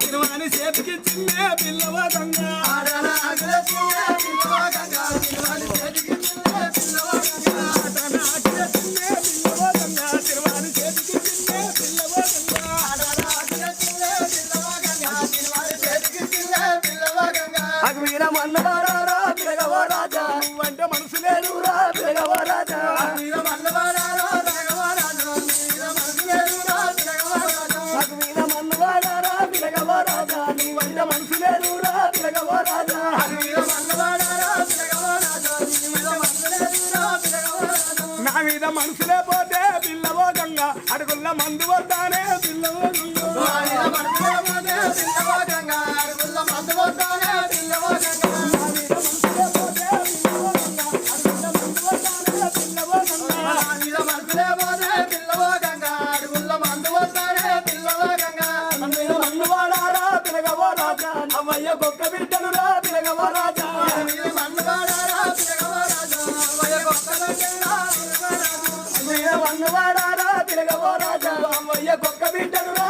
తిరువాని చేతికి చిన్న పిల్లవ గంగ అగ్వీర మన్నవారా పిలగవో రాజా అంటే మనసు లేదురా పిలగవో రాజా అగ్వీర మన్నవారా అగ్వీర మన్నవారా పిలగవో రాజా నీవంట మనసు లేదురా పిలగవో రాజా నా మీద మనసు లేకపోతే పిల్లవో గంగ అడుగుల్ల మందు వద్దానే పిల్లవో అమ్మయ్య గొప్ప బిడ్డలు రా పిలగవో రాజా మన్నవాడారా పిలగవో రాజా అమ్మయ్య గొప్ప బిడ్డలు రా